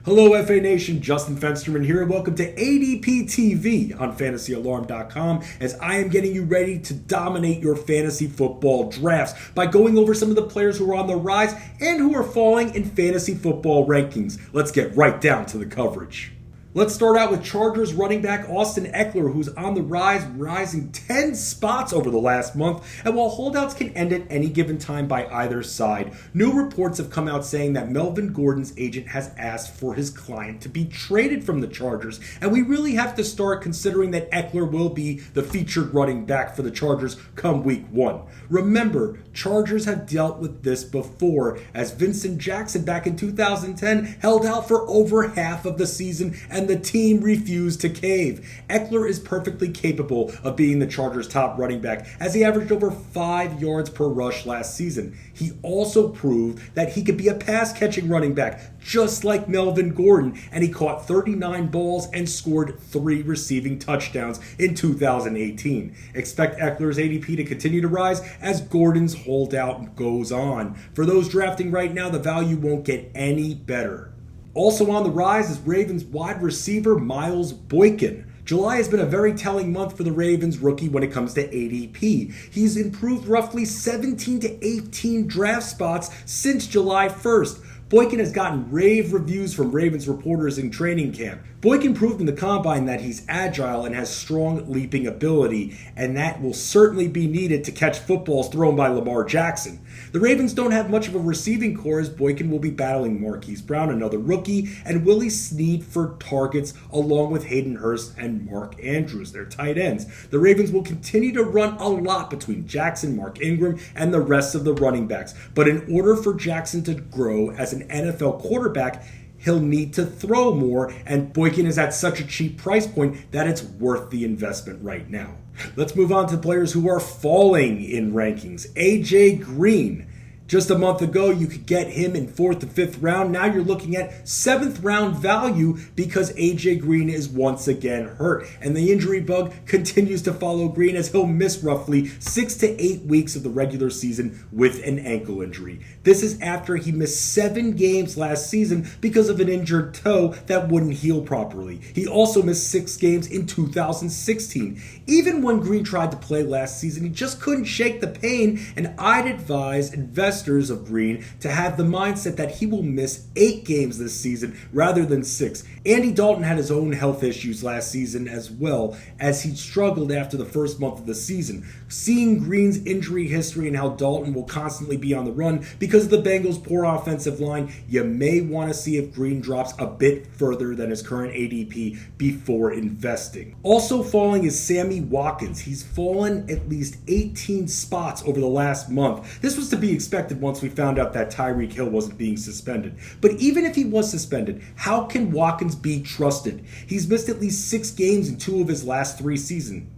Hello FA Nation, Justin Fensterman here, and welcome to ADP TV on FantasyAlarm.com as I am getting you ready to dominate your fantasy football drafts by going over some of the players who are on the rise and who are falling in fantasy football rankings. Let's get right down to the coverage. Let's start out with Chargers running back Austin Ekeler, who's on the rise, rising 10 spots over the last month. And while holdouts can end at any given time by either side, new reports have come out saying that Melvin Gordon's agent has asked for his client to be traded from the Chargers. And we really have to start considering that Ekeler will be the featured running back for the Chargers come week 1. Remember, Chargers have dealt with this before, as Vincent Jackson back in 2010 held out for over half of the season and the team refused to cave. Ekeler is perfectly capable of being the Chargers' top running back, as he averaged over 5 yards per rush last season. He also proved that he could be a pass-catching running back, just like Melvin Gordon, and he caught 39 balls and scored 3 receiving touchdowns in 2018. Expect Ekeler's ADP to continue to rise as Gordon's holdout goes on. For those drafting right now, the value won't get any better. Also on the rise is Ravens wide receiver Miles Boykin. July has been a very telling month for the Ravens rookie when it comes to ADP. He's improved roughly 17 to 18 draft spots since July 1st. Boykin has gotten rave reviews from Ravens reporters in training camp. Boykin proved in the combine that he's agile and has strong leaping ability, and that will certainly be needed to catch footballs thrown by Lamar Jackson. The Ravens don't have much of a receiving core, as Boykin will be battling Marquise Brown, another rookie, and Willie Snead for targets, along with Hayden Hurst and Mark Andrews, their tight ends. The Ravens will continue to run a lot between Jackson, Mark Ingram, and the rest of the running backs. But in order for Jackson to grow as an NFL quarterback, he'll need to throw more, and Boykin is at such a cheap price point that it's worth the investment right now. Let's move on to players who are falling in rankings. AJ Green. Just a month ago, you could get him in 4th to 5th round. Now you're looking at 7th round value because AJ Green is once again hurt. And the injury bug continues to follow Green, as he'll miss roughly 6 to 8 weeks of the regular season with an ankle injury. This is after he missed 7 games last season because of an injured toe that wouldn't heal properly. He also missed 6 games in 2016. Even when Green tried to play last season, he just couldn't shake the pain, and I'd advise investors of Green to have the mindset that he will miss 8 games this season rather than 6. Andy Dalton had his own health issues last season as well, as he struggled after the first month of the season. Seeing Green's injury history and how Dalton will constantly be on the run because of the Bengals' poor offensive line, you may want to see if Green drops a bit further than his current ADP before investing. Also falling is Sammy Watkins. He's fallen at least 18 spots over the last month. This was to be expected once we found out that Tyreek Hill wasn't being suspended. But even if he was suspended, how can Watkins be trusted? He's missed at least 6 games in 2 of his last 3 seasons.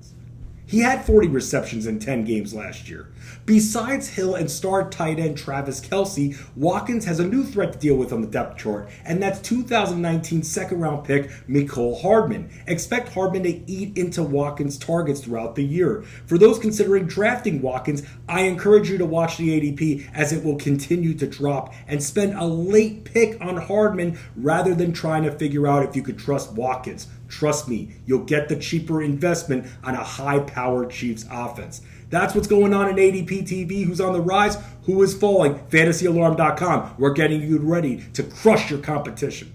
He had 40 receptions in 10 games last year. Besides Hill and star tight end Travis Kelce, Watkins has a new threat to deal with on the depth chart, and that's 2019 second-round pick Mecole Hardman. Expect Hardman to eat into Watkins' targets throughout the year. For those considering drafting Watkins, I encourage you to watch the ADP, as it will continue to drop, and spend a late pick on Hardman rather than trying to figure out if you could trust Watkins. Trust me, you'll get the cheaper investment on a high-powered Chiefs offense. That's what's going on in ADP TV. Who's on the rise? Who is falling? FantasyAlarm.com. We're getting you ready to crush your competition.